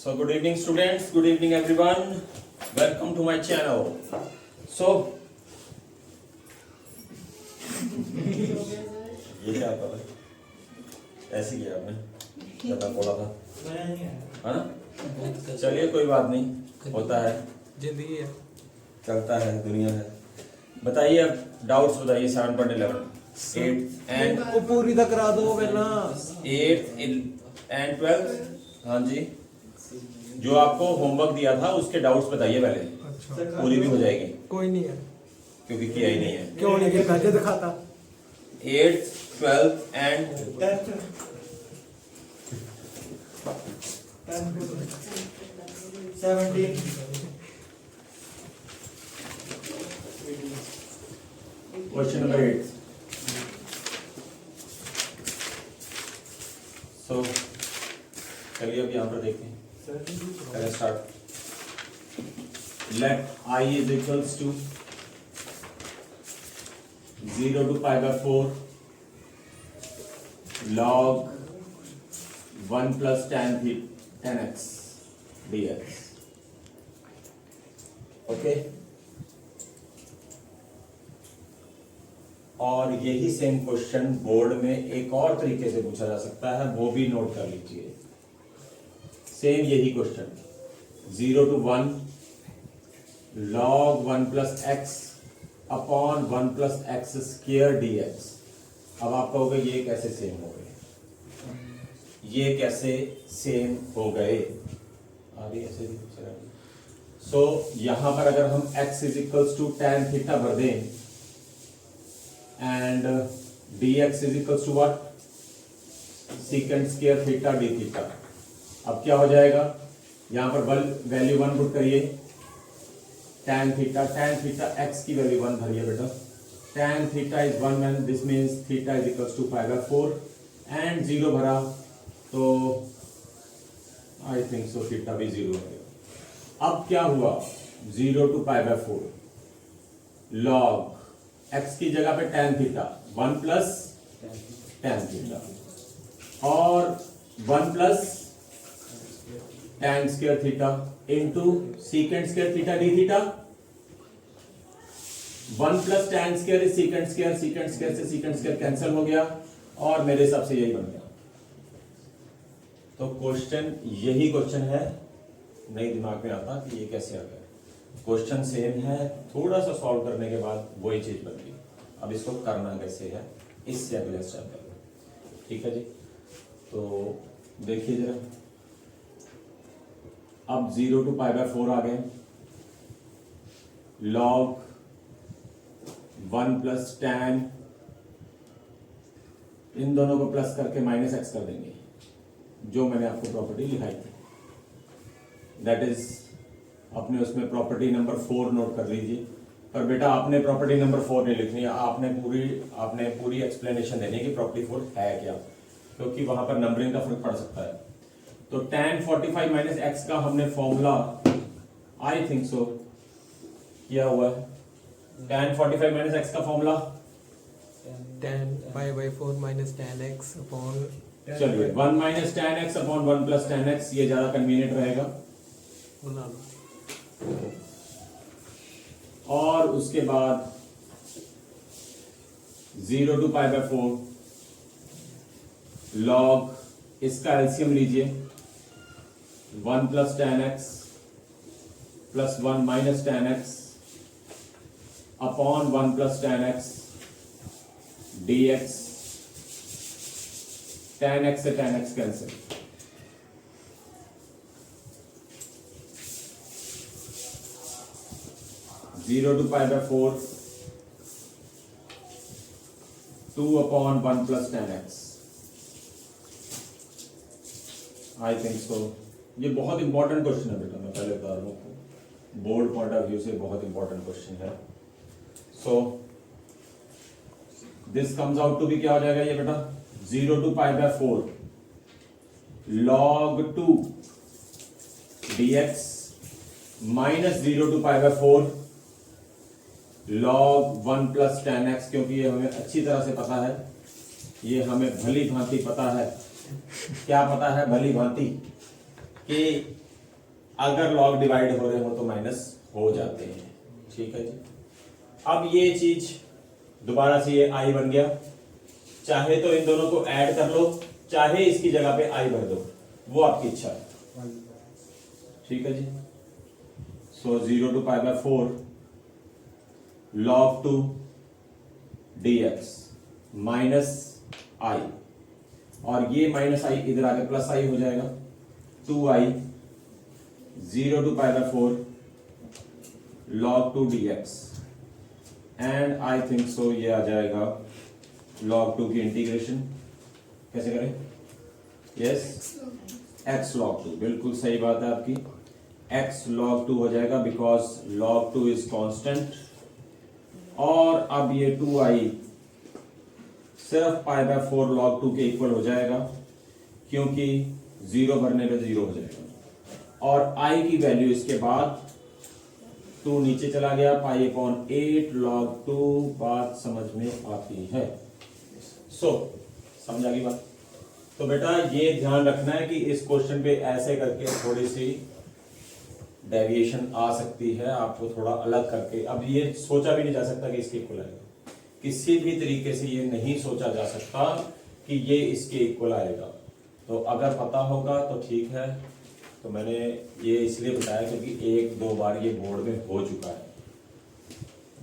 So good evening students, good evening everyone. Welcome to my channel. So ये क्या कर रहे? ऐसे किया आपने? जब मैं बोला था, है ना? चलिए कोई बात नहीं, होता है, जिंदगी है, चलता है, दुनिया है। बताइए अब डाउट्स बताइए 7.11 8 एंड वो पूरी तक करा दो पहला 8 एंड 12। हाँ जी, जो आपको होमवर्क दिया था उसके डाउट्स बताइए पहले। अच्छा पूरी भी हो जाएगी कोई नहीं है क्योंकि किया ही नहीं है। क्यों नहीं किया पहले दिखाता 8 12 एंड 17 क्वेश्चन नंबर 8। सो चलिए अब यहाँ पर देखते हैं। पहले start. Let I is equals to 0 to pi by 4 log 1 plus tan x dx। Okay, और यही सेम क्वेश्चन बोर्ड में एक और तरीके से पूछा जा सकता है, वो भी नोट कर लीजिए। सेम यही question 0 to 1 log 1 plus x upon 1 plus x square dx। अब आप कहोगे ये कैसे सेम हो गए, ये कैसे सेम हो गए, आगे ऐसे भी चलेगा। सो यहां पर अगर हम x is equals to tan theta भर दें and dx is equals to what, secant square theta d theta. अब क्या हो जाएगा, यहां पर वैल्यू 1 पुट करिए, tan थीटा x की वैल्यू 1 भरिए बेटा। tan theta is 1 and this means theta is equals to pi by 4 and 0 भरा तो आई थिंक सो थीटा भी 0 हो गया। अब क्या हुआ, 0 to pi by 4 log x की जगह पे tan theta 1 plus tan theta और 1 plus tan square theta into secant square theta d theta. 1 plus tan square is secant square, secant square से सीकेंट स्क्वायर कैंसिल हो गया और मेरे हिसाब से यही बन गया। तो क्वेश्चन यही क्वेश्चन है, नहीं दिमाग में आता कि ये कैसे आ गया। क्वेश्चन सेम है, थोड़ा सा सॉल्व करने के बाद वही चीज बन गई। अब इसको करना कैसे है, इससे अगले स्टेप है। ठीक है जी, तो देखिए जरा, अब 0 टू पाई बाय 4 आ गए, लॉग 1 प्लस tan, इन दोनों को प्लस करके माइनस x कर देंगे, जो मैंने आपको प्रॉपर्टी लिखाई थी। दैट इज अपने उसमें प्रॉपर्टी नंबर 4 नोट कर लीजिए। पर बेटा आपने प्रॉपर्टी नंबर 4 नहीं लिखनी है, आपने पूरी एक्सप्लेनेशन देनी है कि प्रॉपर्टी 4 है क्या, क्योंकि वहां पर नंबरिंग का फर्क पड़ सकता है। तो tan 45 माइनस x का हमने फॉर्मूला आई थिंक सो किया हुआ है। tan 45 माइनस x का formula tan pi by 4 minus tan x upon चलिए 1 minus tan x upon 1 plus tan x, ये ज्यादा कन्वीनियंट रहेगा। बना लो। और उसके बाद 0 टू पाई बाय 4 लॉग, इसका एलसीएम लीजिए, 1 plus tan x plus 1 minus tan x upon 1 plus tan x dx। tan x से tan x cancel, zero to pi by 4 2 upon 1 plus tan x। I think so ये बहुत important question है बेटा, मैं पहले बता रहा हूँ, बोर्ड पॉइंट ऑफ व्यू से बहुत इंपॉर्टेंट क्वेश्चन है। So this comes out to भी क्या हो जाएगा ये बेटा, 0 to pi by 4 log 2 dx minus 0 to pi by 4 log 1 plus tan x, क्योंकि ये हमें अच्छी तरह से पता है, ये हमें भली भांति पता है। क्या पता है भली भांति कि अगर लॉग डिवाइड हो रहे हो तो माइनस हो जाते हैं। ठीक है जी। अब ये चीज दोबारा से ये आई बन गया, चाहे तो इन दोनों को ऐड कर लो, चाहे इसकी जगह पे आई भर दो, वो आपकी इच्छा है। ठीक है जी। सो 0 to π/4 log 2 dx माइनस आई, और ये माइनस आई इधर आके प्लस आई हो जाएगा, 2i 0 to π/4 log 2 dx, and I think so ये आ जाएगा log 2 की इंटीग्रेशन कैसे करें? यस, x log 2, बिल्कुल सही बात है आपकी, x log 2 हो जाएगा बिकॉज log 2 इज कांस्टेंट। और अब ये 2i सिर्फ π/4 log 2 के इक्वल हो जाएगा, क्योंकि 0 भरने पे 0 हो जाएगा, और i की वैल्यू इसके बाद 2 नीचे चला गया, π/8 log 2 बात समझ में आती है। समझ आ गई बात? तो बेटा ये ध्यान रखना है कि इस क्वेश्चन पे ऐसे करके थोड़ी सी डेविएशन आ सकती है, आपको थोड़ा अलग करके। अब ये सोचा भी नहीं जा सकता कि इसके इक्वल आएगा, किसी भी तरीके से ये नहीं सोचा जा सकता कि ये इसके इक्वल आएगा। तो अगर पता होगा तो ठीक है, तो मैंने ये इसलिए बताया क्योंकि 1-2 बार ये बोर्ड में हो चुका है।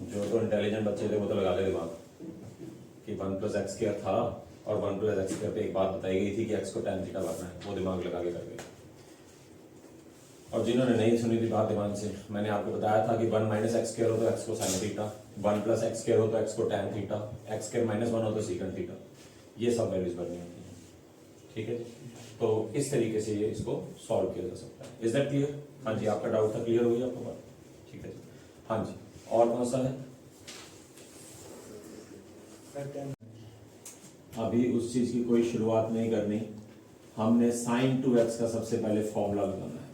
जो तो इंटेलिजेंट बच्चे थे वो तो लगा ले दिमाग कि 1 + x² था, और 1 + x² पे एक बात बताई गई थी कि x को tan थीटा भरना है, वो दिमाग लगा के कर गए। और जिन्होंने नहीं सुनी थी बात दिमाग से, मैंने आपको बताया था कि 1 - x² हो तो x को sin थीटा, 1 + x² हो तो x को tan थीटा, x² - 1 हो तो secant थीटा, ये सब वैल्यूज भरनी होती हैं। ठीक है, तो इस तरीके से ये इसको सॉल्व किया जा सकता है। Is that clear? हाँ जी, आपका डाउट था, क्लियर हो गई आपको बात? ठीक है जी। हाँ जी, और कौन सा है? अभी उस चीज की कोई शुरुआत नहीं करनी, हमने sin 2x का सबसे पहले फॉर्मूला लगाना है।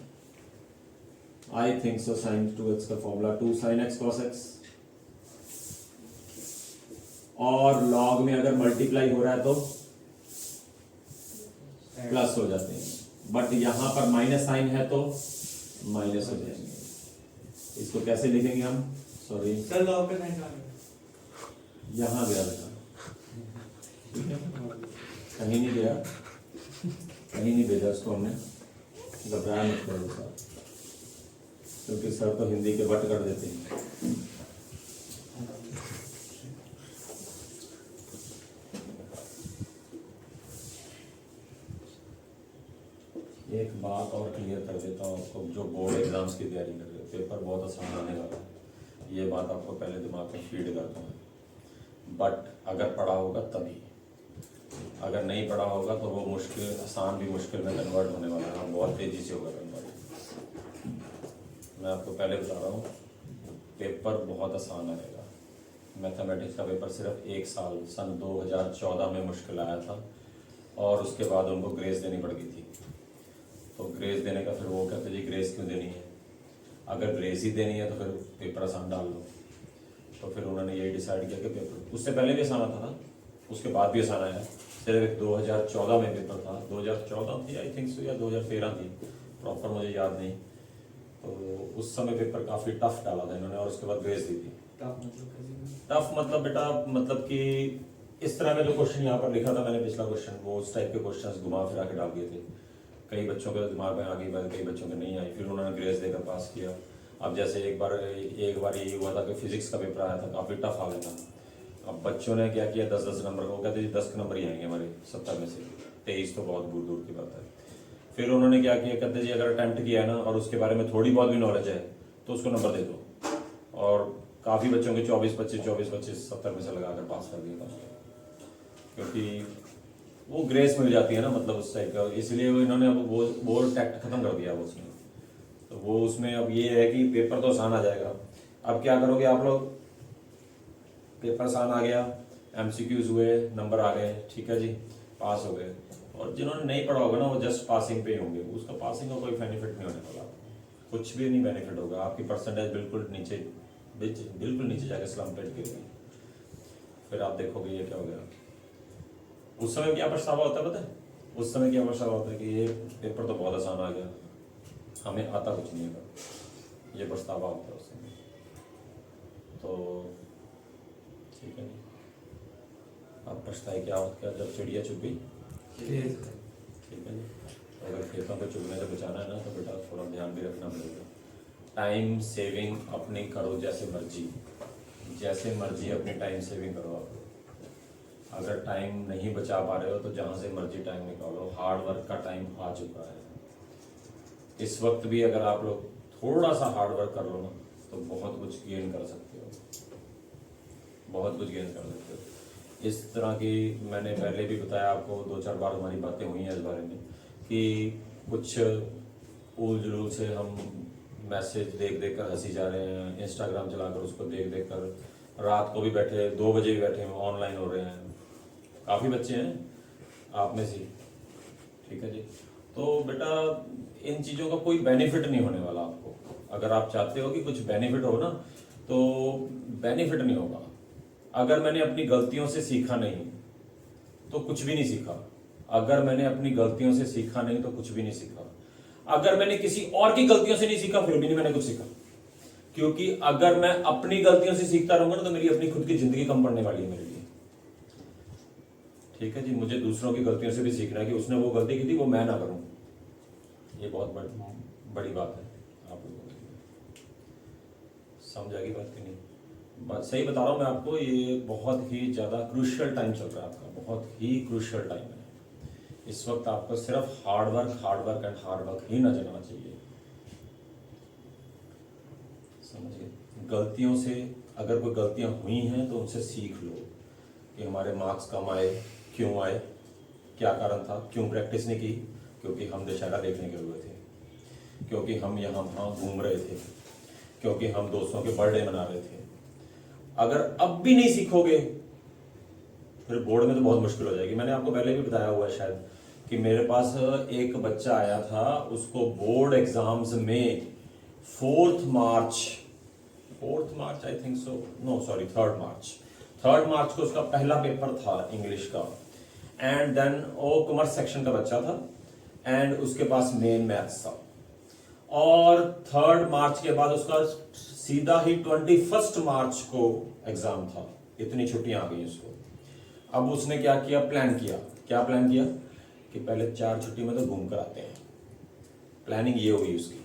आई थिंक सो sin 2x का formula 2 sin x cos x, और लॉग में अगर मल्टीप्लाई हो रहा है तो प्लस हो जाते हैं, बट यहां पर माइनस साइन है तो माइनस हो जाएंगे। इसको कैसे लिखेंगे हम? सॉरी सर लॉग का साइन यहां गया बेटा, कहीं नहीं गया, कहीं नहीं भेजा उसको हमने, घबराया मत करो सर, क्योंकि सर तो हिंदी के बट कर देते हैं। एक बात और क्लियर कर देता हूँ आपको, जो बोर्ड एग्जाम्स की तैयारी कर रहे हो, पेपर बहुत आसान आने वाला है, ये बात आपको पहले दिमाग में फीड करता हूँ। बट अगर पढ़ा होगा तभी, अगर नहीं पढ़ा होगा तो वो मुश्किल आसान भी मुश्किल में कन्वर्ट होने वाला है, बहुत तेजी से होगा कन्वर्ट। मैं आपको पहले बता रहा हूँ, पेपर बहुत आसान आएगा। मैथमेटिक्स का पेपर सिर्फ 1 साल सन 2014 में मुश्किल आया था, और उसके बाद उनको ग्रेस देनी पड़ गई थी। तो ग्रेस देने का फिर वो कहते जी ग्रेस क्यों देनी है, अगर ग्रेस ही देनी है तो फिर पेपर आसान डाल लो। तो फिर उन्होंने यही डिसाइड किया कि पेपर उससे पहले भी आसान आता था, उसके बाद भी आसान आया। सिर्फ 2014 में पेपर था, 2014 थी आई थिंक सो, या 2013 थी, प्रॉपर मुझे याद नहीं। तो उस समय पेपर काफ़ी टफ डाला था इन्होंने, और उसके बाद ग्रेस दी थी। टफ मतलब बेटा, मतलब कि इस तरह का जो क्वेश्चन यहाँ पर लिखा था मैंने, पिछला क्वेश्चन, वो उस टाइप के क्वेश्चन घुमा फिरा के डाल दिए थे। कई बच्चों के दिमाग में आ गई बात, कई बच्चों के नहीं आई, फिर उन्होंने ग्रेस देकर पास किया। अब जैसे एक बार ये हुआ था कि फिजिक्स का पेपर आया था, काफ़ी टफ आ गया था। अब बच्चों ने क्या किया, 10-10 नंबर को, कहते जी 10 नंबर ही आएंगे हमारे 70 में से, 23 तो बहुत दूर दूर की बात है। फिर उन्होंने क्या किया, कहते जी अगर अटैम्प्ट किया है ना और उसके बारे में थोड़ी बहुत भी नॉलेज है तो उसको नंबर दे दो। और काफ़ी बच्चों के 24-25 70 में से लगाकर पास कर दिया था, क्योंकि वो ग्रेस मिल जाती है ना, मतलब उस टाइप का। इसलिए वो इन्होंने अब वो टैक्ट खत्म कर दिया वो उसमें। तो वो उसमें अब ये है कि पेपर तो आसान आ जाएगा। अब क्या करोगे आप लोग, पेपर आसान आ गया, MCQs हुए, नंबर आ गए, ठीक है जी, पास हो गए। और जिन्होंने नहीं पढ़ा होगा ना वो जस्ट पासिंग पे होंगे, उसका पासिंग का कोई बेनिफिट नहीं होने वाला, कुछ भी नहीं बेनिफिट होगा। आपकी परसेंटेज बिल्कुल नीचे जाके स्लम पेट गिरेगी। फिर आप देखोगे ये क्या हो गया। उस समय क्या पछतावा होता है पता है? उस समय क्या पछतावा होता है कि ये पेपर तो बहुत आसान आ गया, हमें आता कुछ नहीं है, ये पछतावा होता है उससे। तो ठीक है, अब पछताए क्या होता है जब चिड़िया चुग गई। ठीक ठीक है, तो अगर खेतों को चुगने से बचाना है ना तो बेटा थोड़ा ध्यान भी रखना पड़ेगा। टाइम सेविंग अपनी करो जैसे मर्जी अपनी टाइम सेविंग करो आप। अगर टाइम नहीं बचा पा रहे हो तो जहाँ से मर्जी टाइम निकालो, हार्ड वर्क का टाइम आ चुका है। इस वक्त भी अगर आप लोग थोड़ा सा हार्ड वर्क कर लो ना तो बहुत कुछ गेन कर सकते हो, बहुत कुछ गेन कर सकते हो। इस तरह की मैंने पहले भी बताया आपको, 2-4 बार हमारी बातें हुई हैं इस बारे में कि कुछ उल जुलूल से हम मैसेज देख देख कर हंसी जा रहे हैं, इंस्टाग्राम चलाकर उसको देख देख कर रात को भी बैठे 2 बजे भी बैठे ऑनलाइन हो रहे हैं। काफ़ी बच्चे हैं आप में से, ठीक है जी। तो बेटा इन चीज़ों का कोई बेनिफिट नहीं होने वाला आपको। अगर आप चाहते हो कि कुछ बेनिफिट हो ना तो बेनिफिट नहीं होगा। अगर मैंने अपनी गलतियों से सीखा नहीं तो कुछ भी नहीं सीखा। अगर मैंने अपनी गलतियों से सीखा नहीं तो कुछ भी नहीं सीखा। अगर मैंने किसी और की गलतियों से नहीं सीखा फिर भी नहीं मैंने कुछ सीखा। क्योंकि अगर मैं अपनी गलतियों से सीखता रहूंगा ना तो मेरी अपनी खुद की जिंदगी कम पड़ने वाली है मेरे लिए। ठीक है जी, मुझे दूसरों की गलतियों से भी सीखना है कि उसने वो गलती की थी वो मैं ना करूं। ये बहुत बड़ी बात है आप लोगों के लिए। समझ आ गई बात कि नहीं? बात सही बता रहा हूं मैं आपको, ये बहुत ही ज्यादा क्रूशियल टाइम चल रहा है आपका, बहुत ही क्रूशियल टाइम है। इस वक्त आपको सिर्फ hard work and hard work ही नजर आना चाहिए। समझिए, गलतियों से अगर कोई गलतियां हुई हैं तो उनसे सीख लो कि हमारे मार्क्स कम आए, क्यों आए, क्या कारण था, क्यों प्रैक्टिस नहीं की। क्योंकि हम दशहरा देखने गए हुए थे, क्योंकि हम यहाँ वहाँ घूम रहे थे, क्योंकि हम दोस्तों के बर्थडे मना रहे थे। अगर अब भी नहीं सीखोगे फिर बोर्ड में तो बहुत मुश्किल हो जाएगी। मैंने आपको पहले भी बताया हुआ है शायद कि मेरे पास एक बच्चा आया था, उसको बोर्ड एग्जाम्स में 4 March I think so, no sorry 3 March को उसका पहला पेपर था इंग्लिश का। एंड देन वो कॉमर्स सेक्शन का बच्चा था एंड उसके पास मेन मैथ्स था। और 3 मार्च के बाद उसका सीधा ही 21 मार्च को एग्जाम था। इतनी छुट्टियां आ गई उसको। अब उसने क्या किया, प्लान किया कि पहले 4 छुट्टी में तो घूम कर आते हैं। प्लानिंग ये हुई उसकी।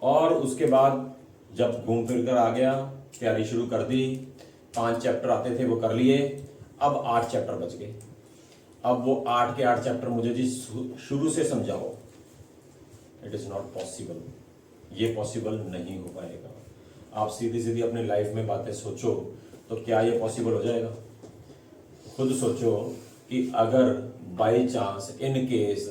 और उसके बाद जब घूम फिर कर आ गया, तैयारी शुरू कर दी, 5 चैप्टर आते थे वो कर लिए, अब 8 चैप्टर बच गए। अब वो 8 के 8 चैप्टर मुझे जी शुरू से समझाओ, इट इज नॉट पॉसिबल। ये पॉसिबल नहीं हो पाएगा। आप सीधी अपनी लाइफ में बातें सोचो तो क्या ये पॉसिबल हो जाएगा? खुद सोचो कि अगर बाई चांस इन केस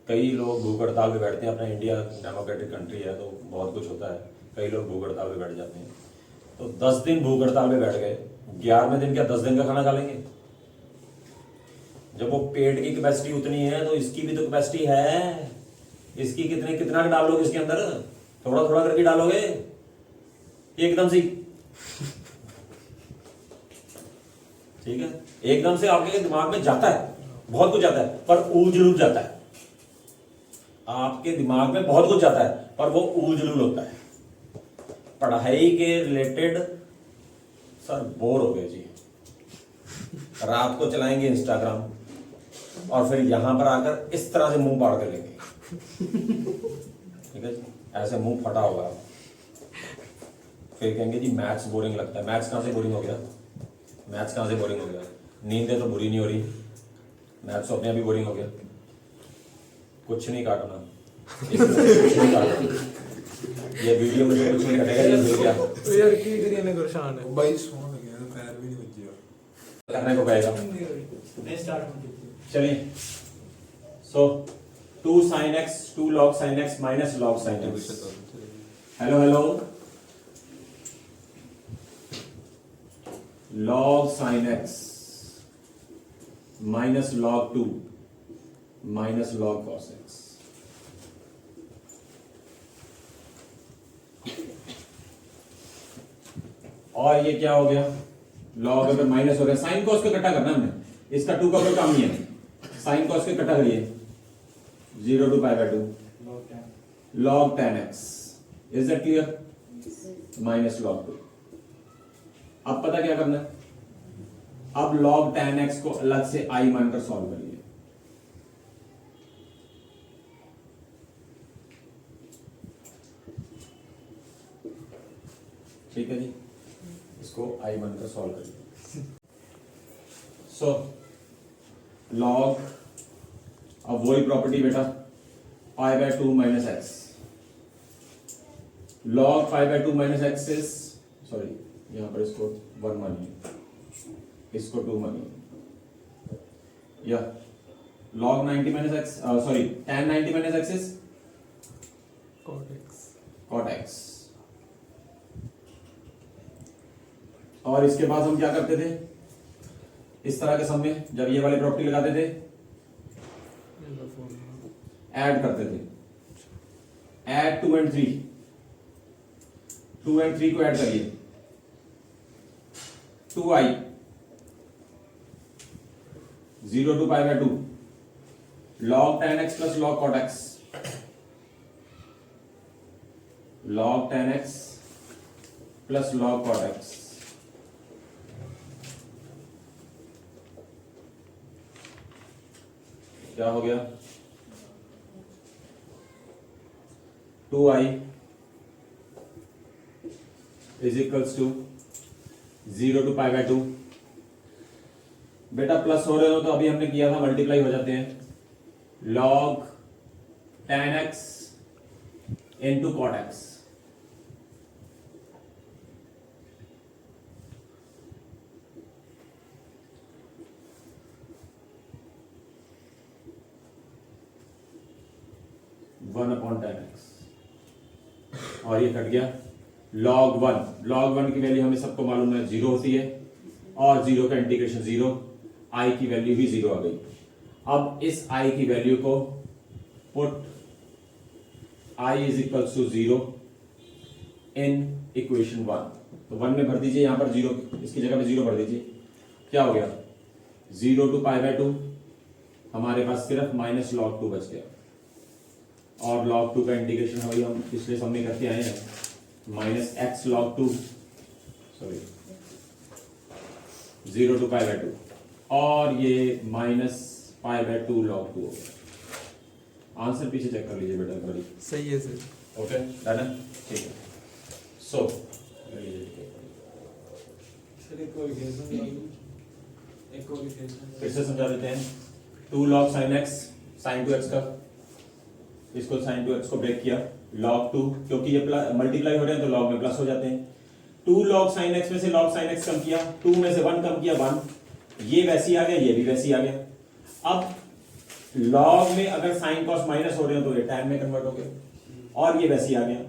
कई लोग भूख हड़ताल पे बैठते हैं, अपना इंडिया डेमोक्रेटिक कंट्री है तो बहुत कुछ होता है, कई लोग भूख हड़ताल पे बैठ जाते हैं, तो 10 दिन भूख हड़ताल पे बैठ गए, 11वें दिन क्या 10 दिन का खाना खा लेंगे? जब वो पेट की कैपेसिटी उतनी है तो इसकी भी तो कैपेसिटी है। इसकी कितना डालोगे इसके अंदर? थोड़ा थोड़ा करके डालोगे एकदम से? ठीक है, एकदम से आपके दिमाग में जाता है, बहुत कुछ जाता है पर ऊल जुलूल जाता है। आपके दिमाग में बहुत कुछ जाता है पर वो ऊल जुलूल होता है। पढ़ाई के रिलेटेड सर बोर हो गए जी, रात को चलाएंगे इंस्टाग्राम और फिर यहां पर आकर इस तरह से मुंह पाड़ कर लेंगे। ठीक है जी, ऐसे मुंह फटा होगा। फिर कहेंगे जी मैथ्स बोरिंग लगता है। मैथ्स कहां से बोरिंग हो गया? मैथ्स कहां से बोरिंग हो गया? नींदें तो बुरी नहीं हो रही, मैथ्स तो अपने आप ही बोरिंग हो गया। कुछ नहीं काटना, कुछ नहीं काटना। ये वीडियो में कुछ नहीं कटेगा, ये मिल गया तो यार की करिए ने परेशान है भाई सोने गया, पैर भी नहीं बजिया करने को कहेगा। नहीं स्टार्ट चलिए, सो 2 sin x 2 log sin x minus log sin x। Hello log sin x minus log 2 minus log cos x। और ये क्या हो गया? log अगर माइनस हो गया, साइन कॉस को इकट्ठा करना है हमने, इसका 2 का कोई काम नहीं है। साइन कॉस को इकट्ठा करिए, 0 to π/2 log 10x, is that clear? Minus log 2। अब पता क्या करना है, अब log 10x को अलग से i मानकर सॉल्व करिए। ठीक है जी, इसको i मानकर सॉल्व करिए। सो log, अब वही प्रॉपर्टी बेटा, पाई by 2 minus x, log pi by 2 minus x is, sorry यहां पर इसको 1 मानिए, इसको 2 मानिए, या log 90 minus x, sorry tan 90 minus x is cot x। और इसके बाद हम क्या करते थे, इस तरह के सम में जब ये वाली प्रॉपर्टी लगाते थे, ऐड करते थे, ऐड 2 and 3, 2 and 3 को ऐड करिए, 2i 0 to pi by 2 log 10x plus log cot x, log 10x plus log cot x, क्या हो गया, 2i is equals to 0 to pi by 2। बेटा प्लस हो रहे हो तो अभी हमने किया था मल्टीप्लाई हो जाते हैं, log 10x into cot x, one upon 10x, और ये कट गया log 1, log 1 की वैल्यू हमें सबको मालूम है 0 होती है, और 0 का इंटीग्रेशन 0, i की वैल्यू भी 0 आ गई। अब इस i की वैल्यू को put i is equal to 0 in equation 1, तो 1 में भर दीजिए, यहां पर 0, इसकी जगह पे 0 भर दीजिए, क्या हो गया 0 टू पाई बाय 2, हमारे पास सिर्फ माइनस log 2 बच गया, और log 2 का इंटीग्रेशन वही हम पिछले सम में करके आए हैं, minus x log 2, sorry 0 to pi by 2, और ये माइनस पाई बाय 2 log 2 हो गया। आंसर पीछे चेक कर लीजिए बेटा बड़ी, सही है सर। ओके डन है, ठीक है। सो सर एक और इक्वेशन लागू, एक और इक्वेशन फिर से समझा देते हैं, 2 log sin x, sin 2x का, इसको sin 2x को ब्रेक किया, log 2, क्योंकि ये मल्टीप्लाई हो रहे हैं तो log में प्लस हो जाते हैं, 2 log sin x में से log sin x कम किया, 2 में से 1 कम किया 1, ये वैसी आ गया, ये भी वैसी आ गया। अब log में अगर sin cos माइनस हो रहे हो तो ये tan में कन्वर्ट हो गया, और ये वैसी आ गया।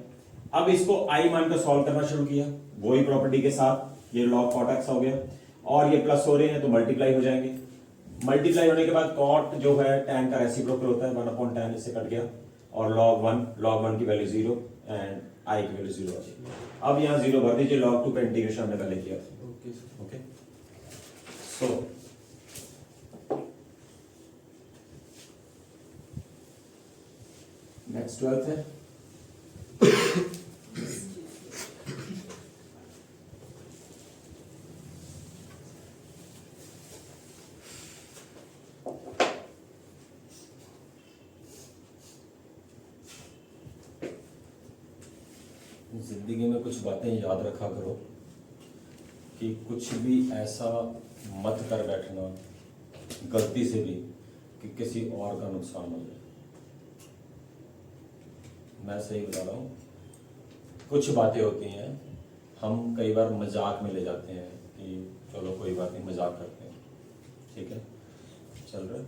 अब इसको i मानकर सॉल्व करना शुरू किया, वही प्रॉपर्टी के साथ, ये log cot x हो गया, और ये प्लस हो रहे हैं तो मल्टीप्लाई हो जाएंगे, मल्टीप्लाई होने के बाद cot जो है tan का रेसिप्रोकल होता है, 1 अपॉन tan, इससे कट गया, और log 1 की वैल्यू 0 एंड i की वैल्यू 0 आ गई। अब यहाँ 0 भर दीजिए, log 2 का इंटीग्रेशन हमने पहले किया था। Okay sir. Okay, so next 12th है, जिंदगी में कुछ बातें याद रखा करो कि कुछ भी ऐसा मत कर बैठना गलती से भी कि किसी और का नुकसान हो जाए। मैं सही बता रहा हूँ, कुछ बातें होती हैं हम कई बार मजाक में ले जाते हैं कि चलो कोई बात नहीं, मजाक करते हैं, ठीक है, चल रहा है,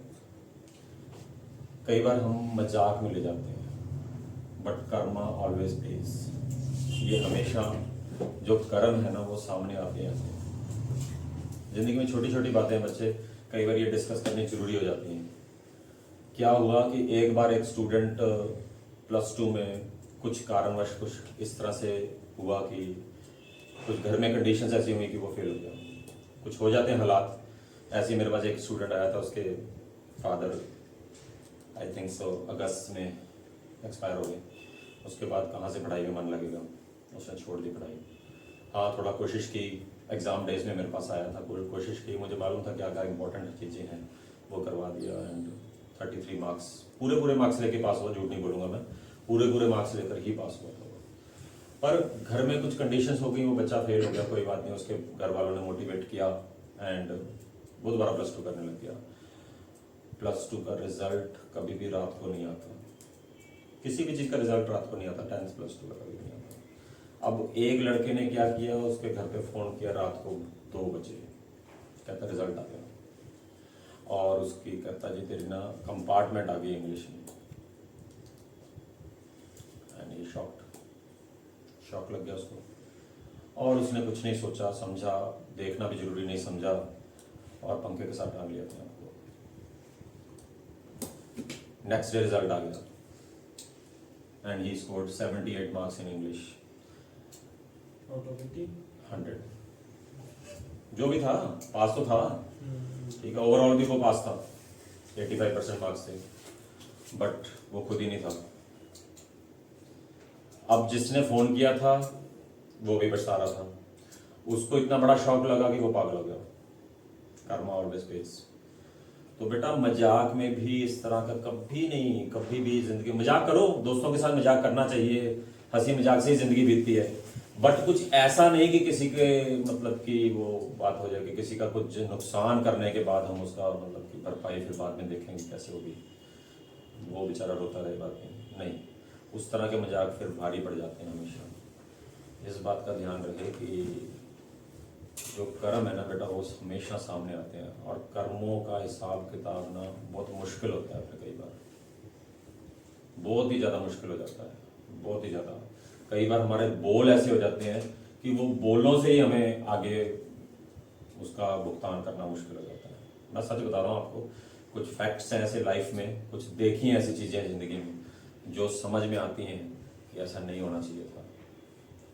कई बार हम मजाक में ले जाते हैं, बट कर्मा ऑलवेज पेज, ये हमेशा जो कर्म है ना वो सामने आते हैं। जिंदगी में छोटी छोटी बातें बच्चे कई बार ये डिस्कस करनी जरूरी हो जाती हैं। क्या हुआ कि एक बार एक स्टूडेंट +2 में कुछ कारणवश कुछ इस तरह से हुआ कि कुछ घर में कंडीशंस ऐसी हुई कि वो फेल हो गया, कुछ हो जाते हैं हालात ऐसे। मेरे पास एक स्टूडेंट आया था, उसके फादर आई थिंक सो अगस्त में एक्सपायर हो गए, उसके बाद कहाँ से पढ़ाई में मन लगेगा, उसने छोड़ दी पढ़ाई। हाँ थोड़ा कोशिश की, एग्ज़ाम डेज में मेरे पास आया था, पूरी कोशिश की, मुझे मालूम था क्या क्या इंपॉर्टेंट चीज़ें हैं, वो करवा दिया। एंड 33 मार्क्स, पूरे मार्क्स लेके पास हुआ, झूठ नहीं बोलूँगा मैं, पूरे मार्क्स लेकर ही पास हुआ था वो। पर घर में कुछ कंडीशंस हो गई, वो बच्चा फेल हो गया, कोई बात नहीं, उसके घर वालों ने मोटिवेट किया एंड वो दोबारा +2 करने लग गया। +2 का रिजल्ट कभी भी रात को नहीं आता, किसी भी चीज़ का रिजल्ट रात को नहीं आता, 10th +2 का कभी नहीं आता। अब एक लड़के ने क्या किया, उसके घर पे फ़ोन किया रात को 2 बजे, कहता रिजल्ट आ गया, और उसकी कहता जी तेरी ना कंपार्टमेंट आ गई इंग्लिश में। एंड ही शॉक लग गया उसको, और उसने कुछ नहीं सोचा समझा, देखना भी जरूरी नहीं समझा, और पंखे के साथ टांग लिया अपने आप को। नेक्स्ट डे रिजल्ट आ गया and he scored 78 marks in English out of 80 100। जो भी था पास तो था, ठीक है, ओवरऑल भी वो पास था, 85% मार्क्स थे, बट वो खुद ही नहीं था। अब जिसने फोन किया था वो भी पछता रहा था, उसको इतना बड़ा शौक लगा कि वो पागल हो गया। Karma always page. तो बेटा मजाक में भी इस तरह का कभी नहीं, कभी भी जिंदगी, मजाक करो, दोस्तों के साथ मजाक करना चाहिए, हंसी मजाक से ही जिंदगी बीतती है, बट कुछ ऐसा नहीं कि किसी के मतलब कि वो बात हो जाए कि किसी का कुछ नुकसान करने के बाद हम उसका मतलब कि भरपाई फिर बाद में देखेंगे कैसे होगी, वो बेचारा रोता रहे बाद में, नहीं, उस तरह के मजाक फिर भारी पड़ जाते हैं हमेशा। इस बात का ध्यान रहे कि जो कर्म है ना बेटा वो हमेशा सामने आते हैं, और कर्मों का हिसाब किताब ना बहुत मुश्किल होता है, फिर कई बार बहुत ही ज़्यादा मुश्किल हो जाता है, बहुत ही ज़्यादा। कई बार हमारे बोल ऐसे हो जाते हैं कि वो बोलों से ही हमें आगे उसका भुगतान करना मुश्किल हो जाता है। मैं सच बता रहा हूँ आपको, कुछ फैक्ट्स हैं ऐसे लाइफ में, कुछ देखी हैं ऐसी चीज़ें हैं ज़िंदगी में जो समझ में आती हैं कि ऐसा नहीं होना चाहिए था।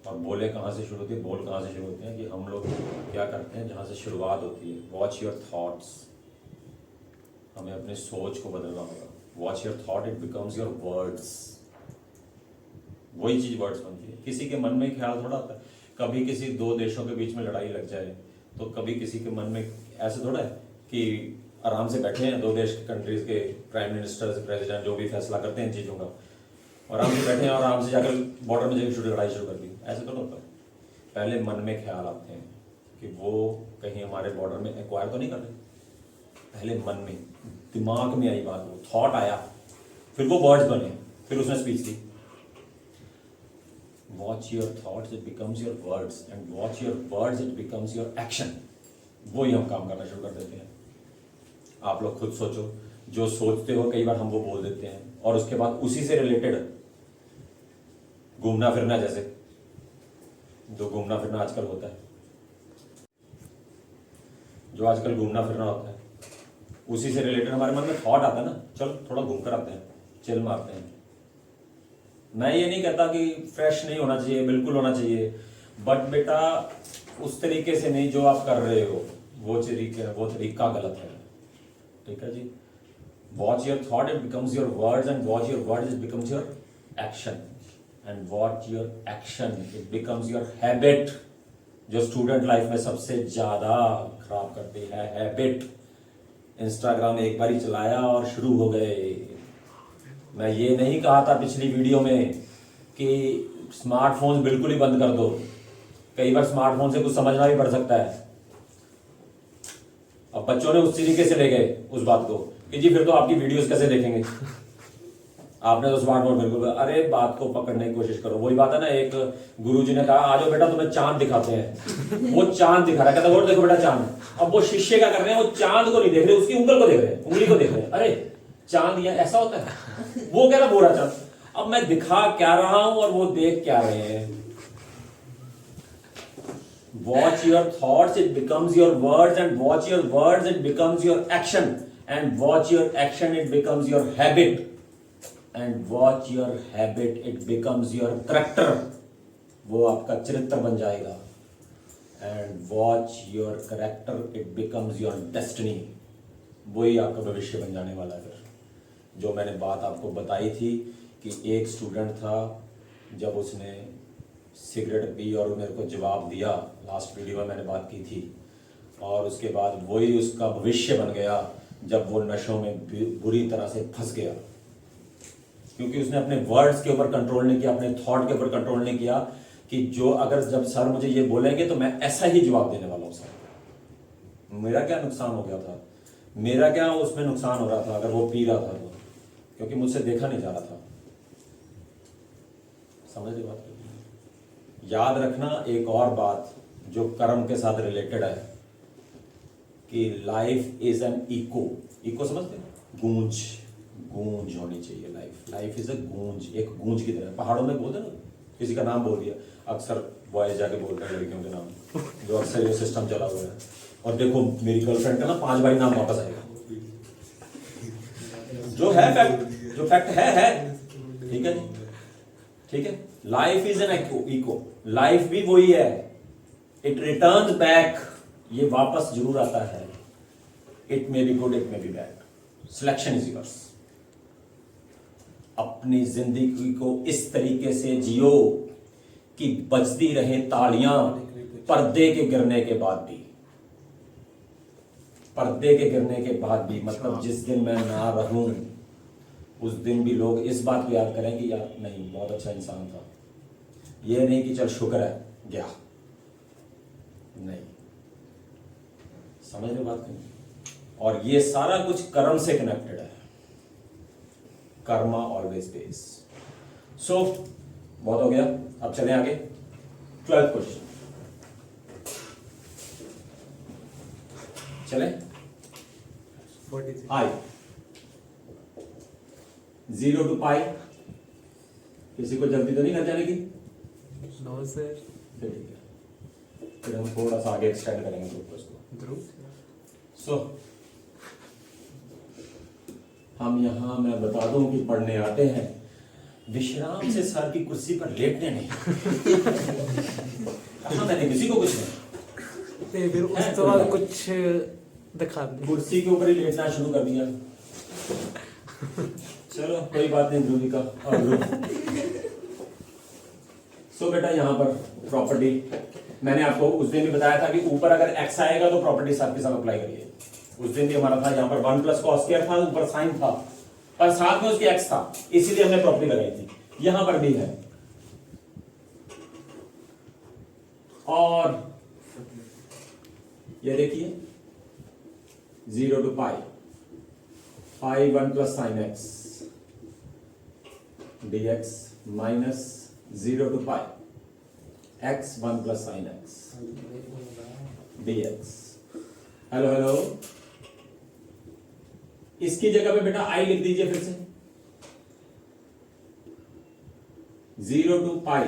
और बोले कहाँ से शुरू होती है, बोल कहाँ से शुरू होते हैं कि हम लोग क्या करते हैं, जहाँ से शुरुआत होती है, वॉच योर थॉट्स, हमें अपनी सोच को बदलना होगा। Watch your thought, it becomes your words, वही चीज़ वर्ड्स बनती है। किसी के मन में ख्याल थोड़ा आता है, कभी किसी दो देशों के बीच में लड़ाई लग जाए तो कभी किसी के मन में ऐसे थोड़ा है कि आराम से बैठे हैं दो देश के कंट्रीज के प्राइम मिनिस्टर प्रेसिडेंट जो भी फैसला करते हैं इन चीज़ों का, आराम से बैठे हैं और आराम से जाकर बॉर्डर में जाकर लड़ाई शुरू कर दी, ऐसे तो होता है। पहले मन में ख्याल आते हैं कि वो कहीं हमारे बॉर्डर में एक्वायर तो नहीं कर रहे, पहले मन में दिमाग में आई बात, वो थॉट आया, फिर वो वर्ड्स बने, फिर उसने speech the. Watch your thoughts, it becomes your words, and watch your words, it becomes your action. वही हम काम करना शुरू कर देते हैं। आप लोग खुद सोचो, जो सोचते हो कई बार हम वो बोल देते हैं, और उसके बाद उसी से रिलेटेड घूमना फिरना, जैसे जो घूमना फिरना आजकल होता है, जो आजकल घूमना फिरना होता है, उसी से रिलेटेड हमारे मन में थॉट आता है ना, चल थोड़ा घूम कर आते हैं, चिल मारते हैं। मैं ये नहीं कहता कि फ्रेश नहीं होना चाहिए, बिल्कुल होना चाहिए, बट बेटा उस तरीके से नहीं जो आप कर रहे हो, वो तरीका गलत है, ठीक है जी। Watch your thought, it becomes your words, and watch your words, it becomes your action, and watch your action, it becomes your habit. जो स्टूडेंट लाइफ में सबसे ज्यादा खराब करती है, हैबिट। इंस्टाग्राम एक बार ही चलाया और शुरू हो गए। मैं ये नहीं कहा था पिछली वीडियो में कि स्मार्टफोन बिल्कुल ही बंद कर दो, कई बार स्मार्टफोन से कुछ समझना भी पड़ सकता है। अब बच्चों ने उस तरीके से ले गए उस बात को कि जी फिर तो आपकी वीडियोस कैसे देखेंगे, आपने तो स्मार्टफोन बिल्कुल, अरे बात को पकड़ने की कोशिश करो। वही बात है ना, एक गुरुजी ने कहा आ जाओ बेटा तुम्हें चांद दिखाते हैं, वो चांद दिखा रहा है, कहता है देखो बेटा चांद। अब वो शिष्य क्या कर रहे हैं, वो चांद को नहीं देख रहे, उसकी उंगल को देख रहे हैं, उंगली को देख रहे हैं, अरे चांद या ऐसा होता है, वो कह रहा बोरा चांद। अब मैं दिखा क्या रहा हूं और वो देख क्या रहे हैं। Watch your thoughts, it becomes your words, and watch your words, it becomes your action, and watch your action, it becomes your habit, and watch your habit, it becomes your character, वो आपका चरित्र बन जाएगा, and watch your character, it becomes your destiny, वही आपका भविष्य बन जाने वाला है। फिर जो मैंने बात आपको बताई थी कि एक स्टूडेंट था जब उसने सिगरेट पी और मेरे को जवाब दिया, लास्ट वीडियो में मैंने बात की थी, और उसके बाद वही उसका भविष्य बन गया जब वो नशों में बुरी तरह से फंस गया, क्योंकि उसने अपने वर्ड्स के ऊपर कंट्रोल नहीं किया, अपने थॉट के ऊपर कंट्रोल नहीं किया कि जो अगर जब सर मुझे ये बोलेंगे तो मैं ऐसा ही जवाब देने वाला हूँ सर। मेरा क्या नुकसान हो गया था, मेरा क्या उसमें नुकसान हो रहा था अगर वो पी रहा था तो, क्योंकि मुझसे देखा नहीं जा रहा था। समझ रहे बात? याद रखना एक और बात जो कर्म के साथ रिलेटेड है कि life is an echo. Echo समझते हैं? गूंज, गूंज होनी चाहिए लाइफ। लाइफ इज अ गूंज, एक गूंज की तरह। पहाड़ों में बोलते ना, किसी का नाम बोल दिया, अक्सर बॉयज जाके बोलते हैं लड़कियों के नाम, जो अक्सर ये सिस्टम चला हुआ है। और देखो मेरी गर्लफ्रेंड का ना 5 बारी नाम वापस आएगा, जो है फैक्ट, जो फैक्ट है। ठीक है, ठीक है। Life is an echo, life भी वही है, इट रिटर्न बैक, ये वापस जरूर आता है। It may be good, it may be bad, selection is yours. अपनी जिंदगी को इस तरीके से जियो कि बजती रहे तालियां पर्दे के गिरने के बाद भी, पर्दे के गिरने के बाद भी। मतलब जिस दिन मैं ना रहूं उस दिन भी लोग इस बात को याद करें कि यार नहीं, बहुत अच्छा इंसान था। ये नहीं कि चल शुक्र है गया, नहीं। समझ रहे बात नहीं? और ये सारा कुछ कर्म से कनेक्टेड है। Karma always pace. सो बहुत हो गया, अब चलें आगे। 12th क्वेश्चन चले। आई 0 to पाई। किसी को जल्दी तो नहीं घर जाने की? No sir. फिर ठीक है, फिर हम थोड़ा सा आगे एक्सटेंड करेंगे ग्रुप उसको। ध्रुव सो हम यहाँ, मैं बता दूं कि पढ़ने आते हैं विश्राम से सर की कुर्सी पर लेटने नहीं। कहा मैंने किसी को कुछ नहीं, फिर उस तो बाद कुछ दिखा दे। कुर्सी के ऊपर ही लेटना शुरू कर दिया। चलो कोई बात नहीं, ध्रुवी का और ध्रुव। सो बेटा यहाँ पर प्रॉपर्टी मैंने आपको उस दिन भी बताया था कि ऊपर अगर x आएगा तो प्रॉपर्टी साथ के साथ अप्लाई करिए। उस दिन भी हमारा था यहाँ पर 1 + cos स्क्वायर था, ऊपर साइन था और साथ में उसके x था, इसीलिए हमने प्रॉपर्टी लगाई थी। यहां पर भी है। और ये देखिए 0 to pi, pi 1 + sin x dx minus 0 to pi x 1 + sin x dx। Hello hello, इसकी जगह पे बेटा i लिख दीजिए फिर से। 0 to पाई।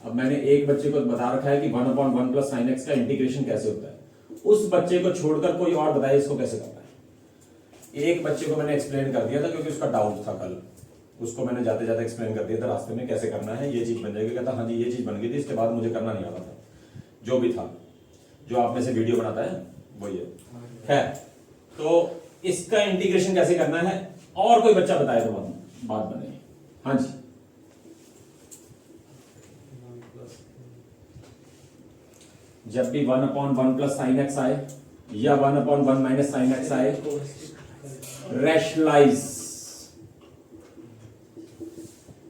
अब मैंने एक बच्चे को बता रखा है कि 1/1 + sin x का इंटीग्रेशन कैसे होता है। उस बच्चे को छोड़कर कोई और बताइए इसको कैसे करना है। एक बच्चे को मैंने एक्सप्लेन कर दिया था क्योंकि उसका डाउट था कल, उसको मैंने जाते जाते एक्सप्लेन कर दिया था रास्ते में कैसे करना है, ये चीज बन जाएगी। कहता हाँ जी ये चीज बन गई थी, इसके बाद मुझे करना नहीं आता था। जो भी था, जो आप में से वीडियो बनाता है वो ये है। तो इसका इंटीग्रेशन कैसे करना है और कोई बच्चा बताए तो बात बने। हाँ जी, जब भी 1/1 + sin x आए या 1/1 - sin x आए,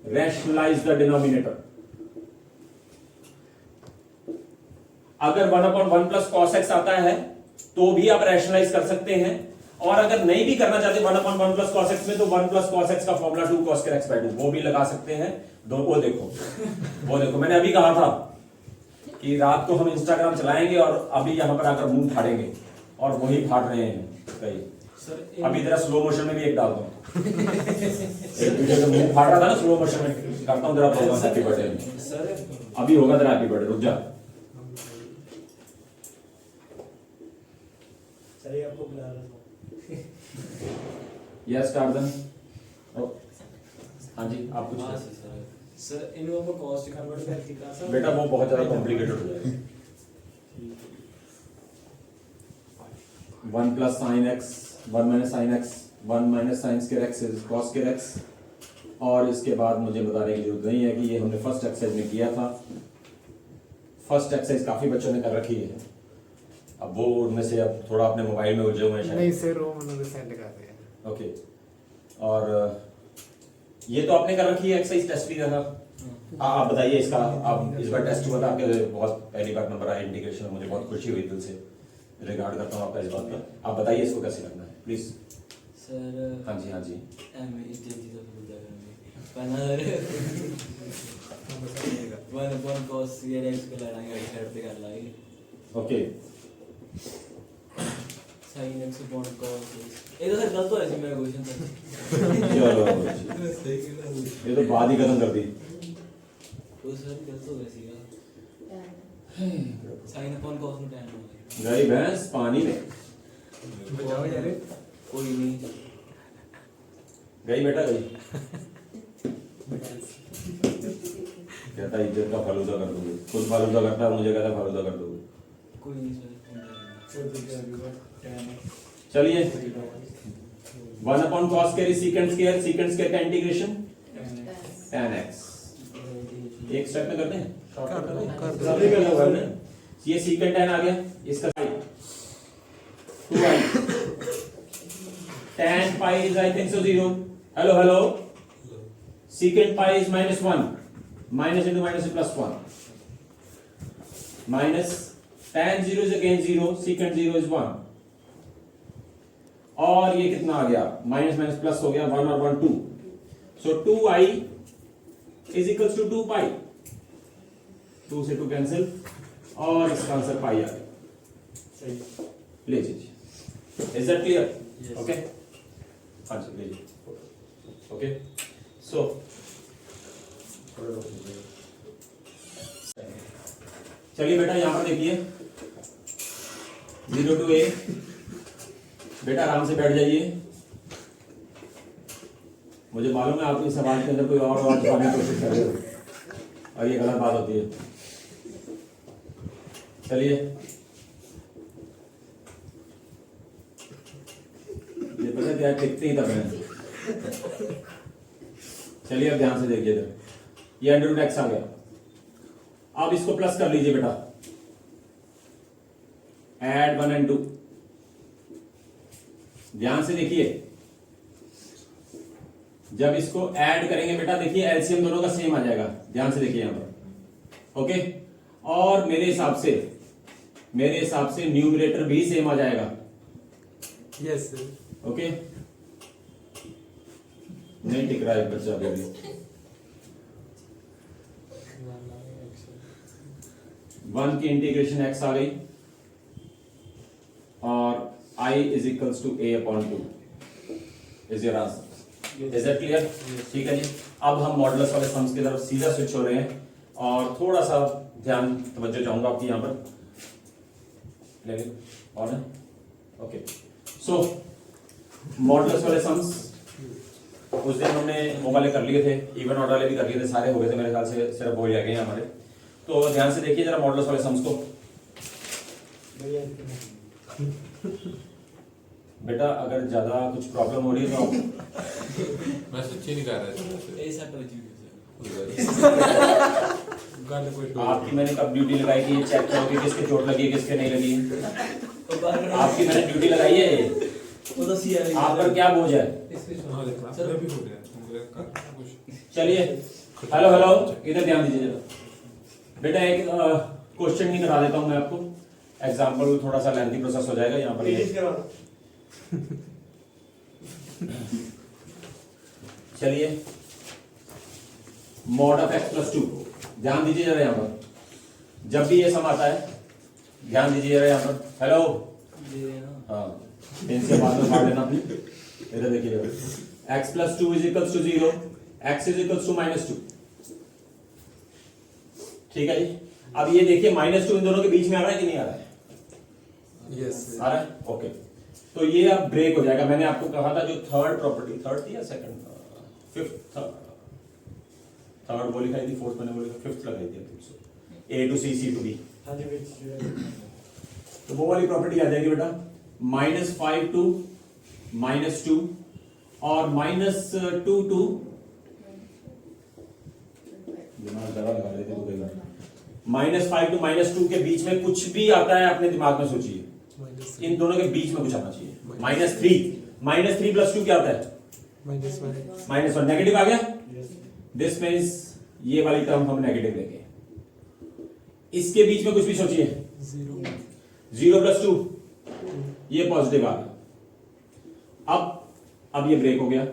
रैशनलाइज द डिनोमिनेटर। अगर 1/1 + cos x आता है तो भी आप रैशनलाइज कर सकते हैं, और अगर नहीं भी करना चाहते 1/1 + cos x में, तो 1 + cos x का फॉर्मूला 2 cos x/2 वो भी लगा सकते हैं। वो देखो, वो देखो, मैंने अभी कहा था कि रात को हम इंस्टाग्राम चलाएंगे और अभी यहां पर आकर मुंह फाड़ेंगे, और वही फाड़ रहे हैं कई। अभी जरा स्लो मोशन में भी एक डाल दो। एक वीडियो में मुंह फाड़ रहा था ना, स्लो मोशन में करता हूं जरा प्रोग्राम। हैप्पी बर्थडे अभी होगा, जरा हैप्पी बर्थडे, रुक जा। चलिए आपको बुला रहा हूं। Yes torsion. हाँ जी, आप कुछ सर इन लोगों को कॉस्ट कन्वर्ट करके का सर बेटा वो बहुत ज्यादा कॉम्प्लिकेटेड हो जाएगा। 1 + sin x 1 - sin x 1 - sin square x is cos square x और इसके बाद मुझे बताने की जरूरत नहीं है कि ये हमने फर्स्ट एक्सरसाइज में किया था। फर्स्ट एक्सरसाइज काफी बच्चों ने कर रखी है, अब वो उनमें से अब थोड़ा अपने मोबाइल में उलझे हुए हैं नहीं शायद। सर वो मैंने सेंड कर दिया। ओके, और ये तो आपने कर रखी है एक्सरसाइज, टेस्ट भी करा। आप बताइए इसका, आप इस बार टेस्ट हुआ था आपके, बहुत पहली बार नंबर आया इंटीग्रेशन में, मुझे बहुत खुशी हुई, दिल से रिगार्ड करता हूँ आपका इस बात का। आप बताइए इसको कैसे करना है प्लीज। सर हाँ जी, हाँ जी। मैं इस जल्दी से भूल जाएगा one upon cos square x को लड़ाएंगे राइट साइड पे कर लाएंगे। Okay, sin x upon cos x, ये तो सर गलत हो रहा है मेरा क्वेश्चन सर। चलो ये तो बाद ही खत्म कर दी। तो सर गलत हो गया sin अपॉन cos में tan हो गया। गई भैंस पानी में, बचाओ यार। कोई नहीं, गई बेटा गई। कहता है इज्जत का फालूदा कर दोगे, खुद फालूदा करता है, मुझे कहता है फालूदा कर दोगे। कोई नहीं सर। चलिए, 1 upon cos square secant square, secant square का इंटीग्रेशन tan x। एक स्टेप में करते हैं, शॉर्टकट करते हैं, कर दो। जल्दी कर लो भाई। ये सीकेंड tan आ गया, इसका 2i tan pi is I think so 0। Hello hello, secant pi is -1, minus into minus is +1, minus tan 0 is again 0, secant 0 is 1, और ये कितना आ गया, माइनस माइनस प्लस हो गया, 1 और 1 2, so 2i is equals to 2 pi, 2 से 2 cancel, और इसका आंसर पाई आ गया। ले लीजिए, इज दैट क्लियर? ओके, हाँ जी लीजिए। ओके, सो चलिए बेटा यहां पर देखिए 0 to a, बेटा आराम से बैठ जाइए। मुझे मालूम है आप इस सवाल के अंदर कोई और बात छुपाने की कोशिश कर रहे हो और ये गलत बात होती है। चलिए, ये पता क्या टिकते ही तब है। चलिए अब ध्यान से देखिए इधर, ये √x आ गया। अब इसको प्लस कर लीजिए बेटा, ऐड 1 और 2। ध्यान से देखिए, जब इसको ऐड करेंगे बेटा देखिए एलसीएम दोनों का सेम आ जाएगा। ध्यान से देखिए यहां पर, ओके। और मेरे हिसाब से न्यूमरेटर भी सेम आ जाएगा। Yes sir. ओके, नहीं टिक रहा है बच्चा अभी। 1 की इंटीग्रेशन x आ गई और I is equals to a upon 2 is your answer. Is that clear? ठीक है जी। अब हम मॉडुलस वाले सम्स की तरफ सीधा स्विच हो रहे हैं और थोड़ा सा ध्यान तवज्जो चाहूंगा आपकी यहाँ पर, लेकिन और है ओके। सो मॉडुलस वाले सम्स उस दिन हमने वो वाले कर लिए थे, इवन ऑर्डर वाले भी कर लिए थे, सारे हो गए थे मेरे ख्याल से, सिर्फ वो रह गए हैं हमारे। तो ध्यान से देखिए जरा मॉडुलस वाले सम्स को। बेटा अगर ज्यादा कुछ प्रॉब्लम हो रही है तो मैं सच्ची नहीं कर रहा था। ऐसा कर दीजिए आपकी मैंने कब ड्यूटी लगाई कि ये चेक करो कि किसके चोट लगी है किसके नहीं लगी है। आपकी मैंने ड्यूटी लगाई है, वो तो सी है। आप पर क्या बोझ है? हाँ देख रहा मैं भी हो गया कुछ। चलिए हेलो हेलो, इधर ध्यान दीजिए जरा। बेटा एक क्वेश्चन ही करा देता हूं मैं आपको, एग्जाम्पल थोड़ा सा लेंथी प्रोसेस हो जाएगा यहाँ पर। ये चलिए, मॉड ऑफ x प्लस 2, ध्यान दीजिए जरा यहाँ पर। जब भी ये सम आता है ध्यान दीजिए जरा यहाँ पर। हेलो, हाँ इनसे बाद में मार लेना प्लीज। इधर देखिए जरा, x प्लस 2 is equals to 0, x is equals to -2। ठीक है जी। अब ये देखिए -2 इन दोनों के बीच में आ रहा है कि नहीं आ रहा है? यस आ रहा है, ओके। तो ये अब ब्रेक हो जाएगा। मैंने आपको कहा था जो थर्ड प्रॉपर्टी, थर्ड थी या सेकंड, फिफ्थ, थर्ड वो लिखाई थी, फोर्थ मैंने वो लिखा, फिफ्थ लगाई थी, A to C, C to B। तो वो वाली प्रॉपर्टी आ जाएगी बेटा, -5 to -2 और -2 to दिमाग दवा लगा लेते तो कई बार। -5 to -2 के बीच में कुछ भी आता है अपने दिमाग में सोचिए, इन दोनों के बीच में कुछ आना चाहिए। -3 प्लस 2 क्या होता है? -1। नेगेटिव आ गया, दिस मीन्स ये वाली टर्म हम नेगेटिव लेंगे। इसके बीच में कुछ भी सोचिए, 0 प्लस 2 ये पॉजिटिव आ गया। अब ये ब्रेक हो गया,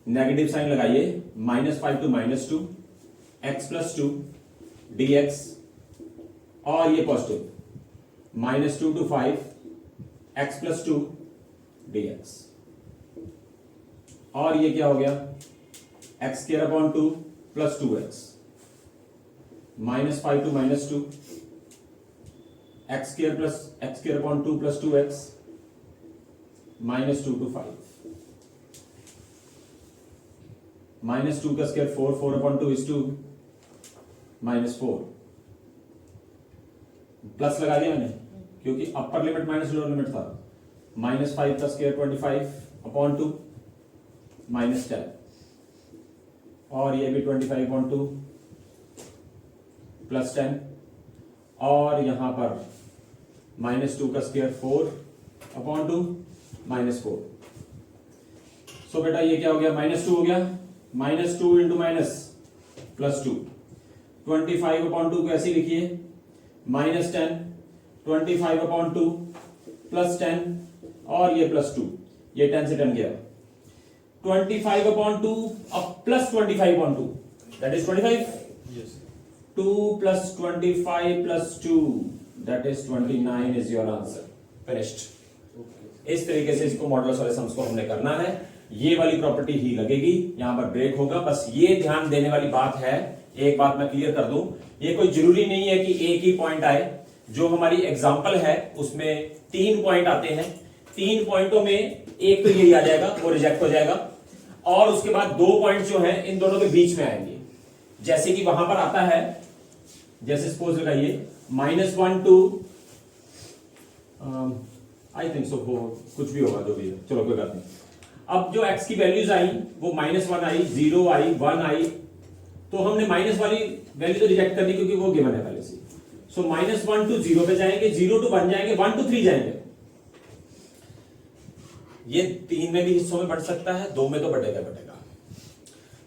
नेगेटिव साइन लगाइए, -5 to -2 x प्लस 2 dx, और ये पॉजिटिव -2 to 5 x प्लस 2 dx, और ये क्या हो गया? x square upon 2 plus 2x, -5 to -2 x square upon 2 plus 2x, -2 to 5, -2 का स्क्वायर 4 अपॉन 2 is 2, -4। प्लस लगा दिया मैंने क्योंकि upper limit minus lower limit था। -5 का स्क्वायर 25 अपॉन 2, -10, और ये भी 25 अपॉन 2 प्लस 10, और यहां पर -2 का स्क्वायर 4 अपॉन 2, -4। सो बेटा ये क्या हो गया? -2 हो गया, -2 इंटू माइनस प्लस 2, 25 अपॉन 2 को ऐसे लिखिए, -10, 25 अपॉन 2 प्लस 10, और ये प्लस 2, ये 10 से 10 गया, 25 अपॉन 2 अब plus 25 upon 2, that is 25, 2 plus 25 plus 2, that is 29 is your answer. Finished. इस तरीके से इसको मॉडुलस वाले सम्स को हमने करना है। ये वाली प्रॉपर्टी ही लगेगी, यहां पर ब्रेक होगा। बस ये ध्यान देने वाली बात है, एक बात मैं क्लियर कर दूं, ये कोई जरूरी नहीं है कि एक ही पॉइंट आए। जो हमारी एग्जांपल है उसमें 3 पॉइंट आते हैं, 3 पॉइंटों में एक तो यही आ जाएगा, वो रिजेक्ट हो जाएगा, और उसके बाद 2 पॉइंट जो हैं इन दोनों के बीच में आएंगे। जैसे कि वहां पर आता है, जैसे सपोज लगाइए -1 to आई थिंक सो, कुछ भी होगा जो भी है, चलो कोई बात नहीं। अब जो x की वैल्यूज आई वो -1 आई, 0 आई, 1 आई, तो हमने माइनस वाली वैल्यू तो रिजेक्ट कर दी क्योंकि वो गिवन है पहले से। सो -1 to 0 पे जाएंगे, 0 to 1 जाएंगे, 1 to 3 जाएंगे। ये 3 में भी हिस्सों में बढ़ सकता है, 2 में तो बढ़ेगा,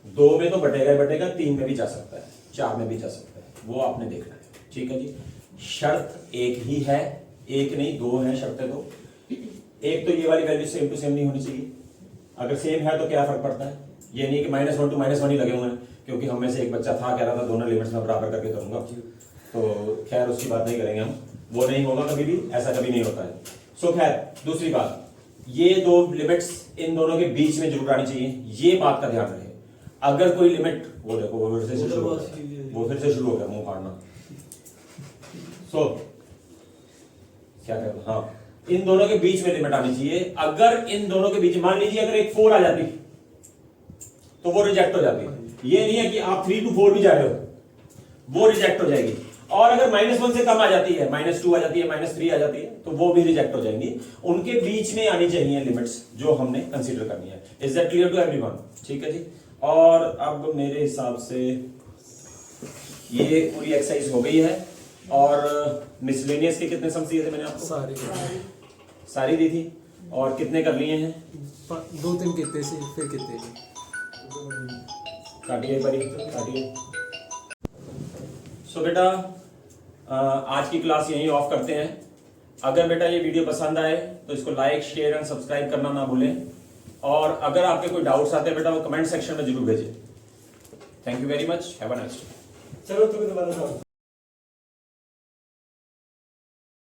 2 में तो बढ़ेगा, 3 में भी जा सकता है, 4 में भी जा सकता है, वो आपने देखना है। ठीक है जी, शर्त एक ही है, एक नहीं 2 है शर्तें। तो एक तो ये वाली वैल्यू सेम टू सेम नहीं होनी चाहिए, अगर सेम है तो क्या फर्क पड़ता है? ये नहीं कि -1 to -1 ही लगे हुए हैं, क्योंकि हम में से एक बच्चा था कह रहा था दोनों लिमिट्स में बराबर करके करूंगा, तो खैर उसकी बात नहीं करेंगे हम, वो नहीं होगा कभी भी, ऐसा कभी नहीं होता है। सो खैर दूसरी बात, ये 2 लिमिट्स इन दोनों के बीच में जरूर आनी चाहिए, ये बात का ध्यान रहे। अगर कोई लिमिट, वो देखो वो फिर से शुरू हो गया मुंह फाड़ना। सो क्या कहते, हाँ, इन दोनों के बीच में लिमिट आनी चाहिए। अगर इन दोनों के बीच, मान लीजिए अगर एक 4 आ जाती तो वो रिजेक्ट हो जाती है। ये नहीं है कि आप 3 to 4 भी जा रहे हो, वो रिजेक्ट हो जाएगी। और अगर -1 से कम आ जाती है, -2 आ जाती है, -3 आ जाती है, तो वो भी रिजेक्ट हो जाएंगी। उनके बीच में आनी चाहिए लिमिट्स जो हमने कंसीडर करनी है। Is that clear to everyone? ठीक है जी। और अब मेरे हिसाब से ये पूरी एक्सरसाइज हो गई है। और मिसलेनियस के कितने सम्स दिए थे मैंने आपको? सारी दी थी। और कितने कर लिए हैं? 2-3 कितने से फिर कितने काटिए परी, काटिए। सो बेटा आज की क्लास यहीं ऑफ करते हैं। अगर बेटा ये वीडियो पसंद आए तो इसको लाइक, शेयर एंड सब्सक्राइब करना ना भूलें। और अगर आपके कोई डाउट्स आते हैं बेटा वो कमेंट सेक्शन में जरूर भेजें। Thank you very much, have a nice day. चलो तुम्हें दोबारा